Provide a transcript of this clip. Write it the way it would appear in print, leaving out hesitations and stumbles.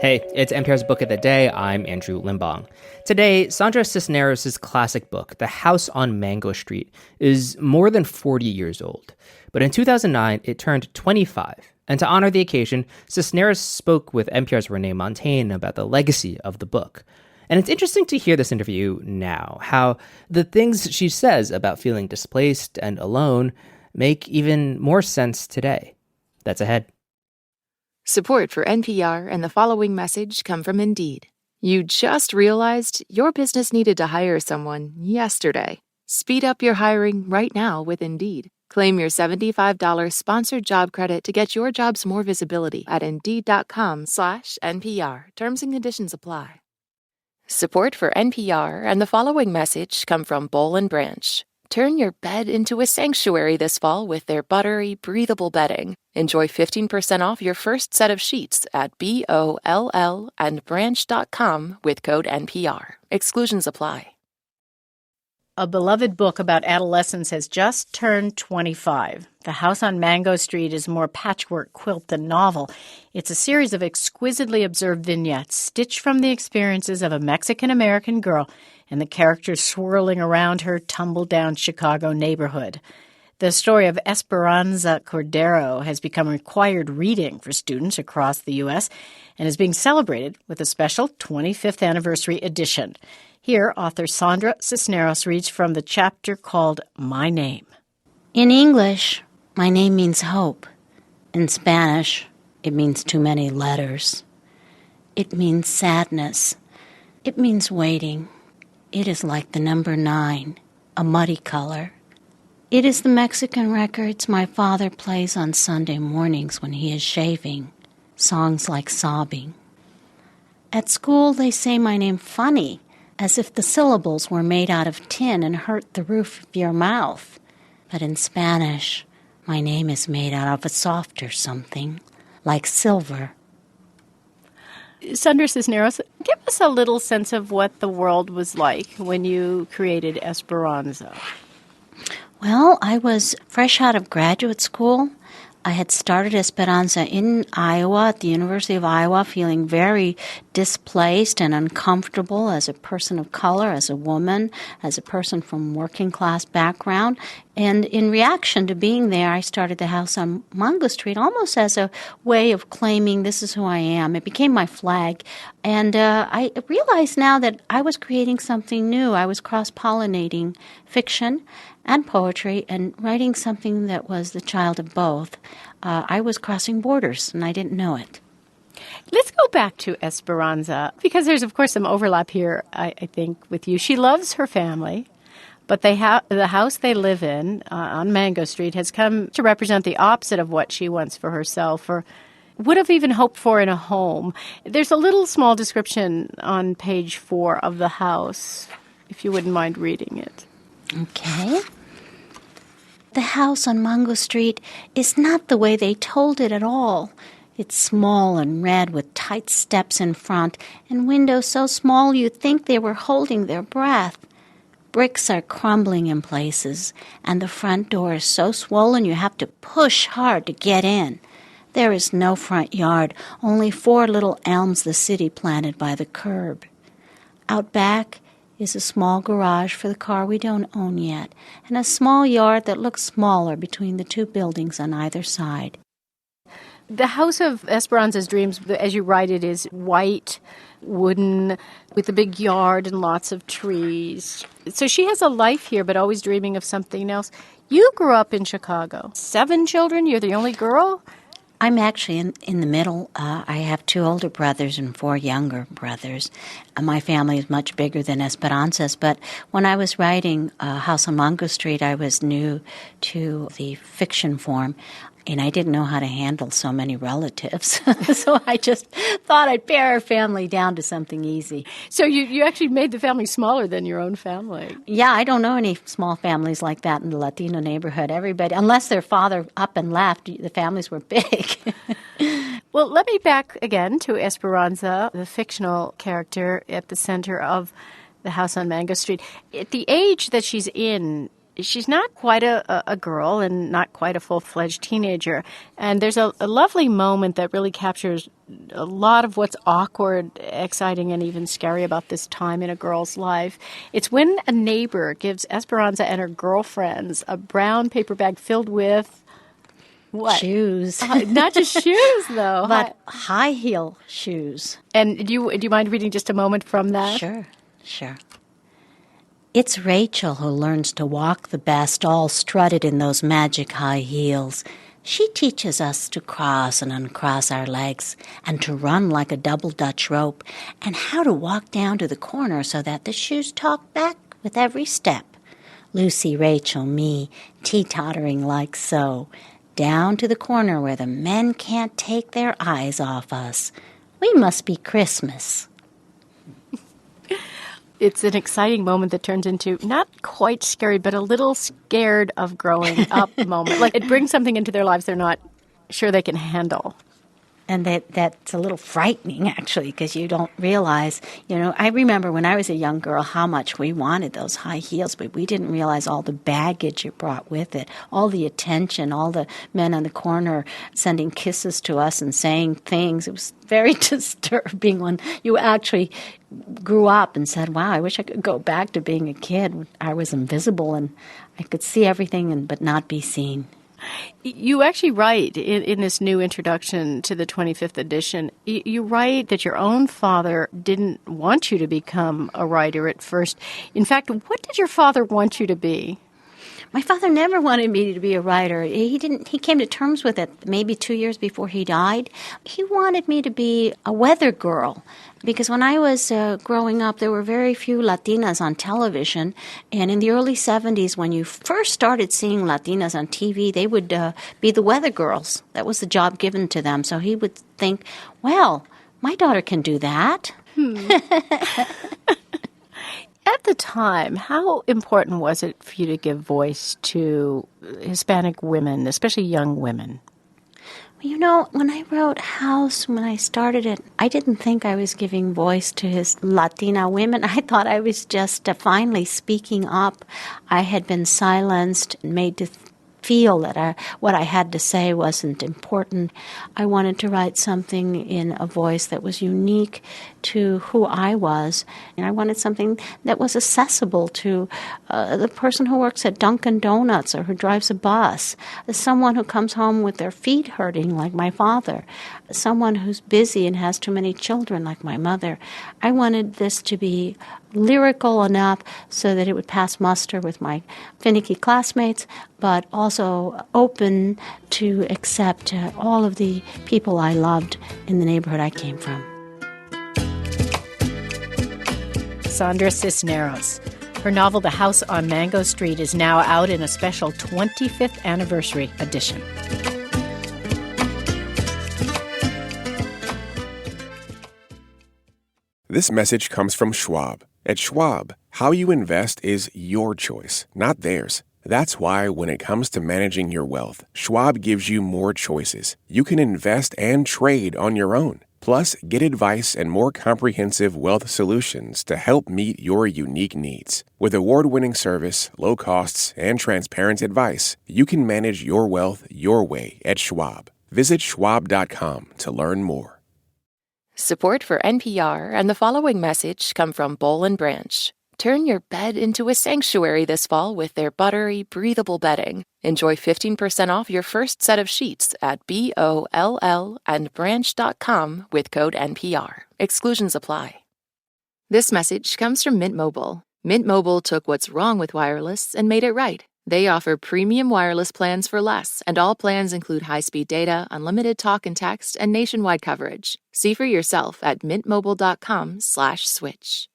Hey, it's NPR's Book of the Day. I'm Andrew Limbong. Today, Sandra Cisneros' classic book, The House on Mango Street, is more than 40 years old. But in 2009, it turned 25. And to honor the occasion, Cisneros spoke with NPR's Renee Montagne about the legacy of the book. And it's interesting to hear this interview now, how the things she says about feeling displaced and alone make even more sense today. That's ahead. Support for NPR and the following message come from Indeed. You just realized your business needed to hire someone yesterday. Speed up your hiring right now with Indeed. Claim your $75 sponsored job credit to get your jobs more visibility at Indeed.com/NPR. Terms and conditions apply. Support for NPR and the following message come from Boll & Branch. Turn your bed into a sanctuary this fall with their buttery, breathable bedding. Enjoy 15% off your first set of sheets at BOLL&branch.com with code NPR. Exclusions apply. A beloved book about adolescence has just turned 25. The House on Mango Street is a more patchwork quilt than novel. It's a series of exquisitely observed vignettes stitched from the experiences of a Mexican-American girl and the characters swirling around her tumble-down Chicago neighborhood. The story of Esperanza Cordero has become required reading for students across the U.S. and is being celebrated with a special 25th anniversary edition. Here, author Sandra Cisneros reads from the chapter called My Name. In English, my name means hope. In Spanish, it means too many letters. It means sadness. It means waiting. It is like the number 9, a muddy color. It is the Mexican records my father plays on Sunday mornings when he is shaving, songs like Sobbing. At school, they say my name funny, as if the syllables were made out of tin and hurt the roof of your mouth. But in Spanish, my name is made out of a softer something, like silver. Sandra Cisneros, give us a little sense of what the world was like when you created Esperanza. Well, I was fresh out of graduate school. I had started Esperanza in Iowa, at the University of Iowa, feeling very displaced and uncomfortable as a person of color, as a woman, as a person from working class background. And in reaction to being there, I started the House on Mango Street almost as a way of claiming this is who I am. It became my flag. And I realized now that I was creating something new. I was cross-pollinating fiction and poetry and writing something that was the child of both. I was crossing borders, and I didn't know it. Let's go back to Esperanza, because there's, of course, some overlap here, I think, with you. She loves her family, but the house they live in on Mango Street has come to represent the opposite of what she wants for herself or would have even hoped for in a home. There's a little small description on page 4 of the house, if you wouldn't mind reading it. Okay. The house on Mango Street is not the way they told it at all. It's small and red with tight steps in front and windows so small you'd think they were holding their breath. Bricks are crumbling in places, and the front door is so swollen you have to push hard to get in. There is no front yard, only 4 little elms the city planted by the curb. Out back is a small garage for the car we don't own yet, and a small yard that looks smaller between the 2 buildings on either side. The house of Esperanza's dreams, as you write it, is white, wooden, with a big yard and lots of trees. So she has a life here, but always dreaming of something else. You grew up in Chicago. 7 children? You're the only girl? I'm actually in the middle. I have 2 older brothers and 4 younger brothers. My family is much bigger than Esperanza's, but when I was writing House on Mango Street, I was new to the fiction form, and I didn't know how to handle so many relatives. So I just thought I'd pare our family down to something easy. So you actually made the family smaller than your own family. Yeah, I don't know any small families like that in the Latino neighborhood. Everybody, unless their father up and left, the families were big. Well, let me back again to Esperanza, the fictional character at the center of the House on Mango Street. At the age that she's in, she's not quite a girl and not quite a full-fledged teenager. And there's a lovely moment that really captures a lot of what's awkward, exciting, and even scary about this time in a girl's life. It's when a neighbor gives Esperanza and her girlfriends a brown paper bag filled with what? Shoes. Not just shoes, though. But high heel shoes. And do you mind reading just a moment from that? Sure. It's Rachel who learns to walk the best, all strutted in those magic high heels. She teaches us to cross and uncross our legs and to run like a double Dutch rope and how to walk down to the corner so that the shoes talk back with every step. Lucy, Rachel, me, teetottering like so, down to the corner where the men can't take their eyes off us. We must be Christmas. It's an exciting moment that turns into not quite scary, but a little scared of growing up moment. Like it brings something into their lives they're not sure they can handle. And that's a little frightening, actually, because you don't realize, I remember when I was a young girl how much we wanted those high heels, but we didn't realize all the baggage it brought with it, all the attention, all the men on the corner sending kisses to us and saying things. It was very disturbing when you actually grew up and said, wow, I wish I could go back to being a kid. I was invisible and I could see everything but not be seen. You actually write in this new introduction to the 25th edition, you write that your own father didn't want you to become a writer at first. In fact, what did your father want you to be? My father never wanted me to be a writer. He came to terms with it maybe 2 years before he died. He wanted me to be a weather girl because when I was growing up, there were very few Latinas on television. And in the early 70s, when you first started seeing Latinas on TV, they would be the weather girls. That was the job given to them. So he would think, well, my daughter can do that. At the time, how important was it for you to give voice to Hispanic women, especially young women? When I wrote House, when I started it, I didn't think I was giving voice to his Latina women. I thought I was just finally speaking up. I had been silenced and made to feel that what I had to say wasn't important. I wanted to write something in a voice that was unique to who I was, and I wanted something that was accessible to the person who works at Dunkin' Donuts or who drives a bus, someone who comes home with their feet hurting like my father, someone who's busy and has too many children like my mother. I wanted this to be lyrical enough so that it would pass muster with my finicky classmates, but also open to accept all of the people I loved in the neighborhood I came from. Sandra Cisneros. Her novel, The House on Mango Street, is now out in a special 25th anniversary edition. This message comes from Schwab. At Schwab, how you invest is your choice, not theirs. That's why when it comes to managing your wealth, Schwab gives you more choices. You can invest and trade on your own. Plus, get advice and more comprehensive wealth solutions to help meet your unique needs. With award-winning service, low costs, and transparent advice, you can manage your wealth your way at Schwab. Visit schwab.com to learn more. Support for NPR and the following message come from Boll & Branch. Turn your bed into a sanctuary this fall with their buttery, breathable bedding. Enjoy 15% off your first set of sheets at BOLL&branch.com with code NPR. Exclusions apply. This message comes from Mint Mobile. Mint Mobile took what's wrong with wireless and made it right. They offer premium wireless plans for less, and all plans include high-speed data, unlimited talk and text, and nationwide coverage. See for yourself at mintmobile.com/switch.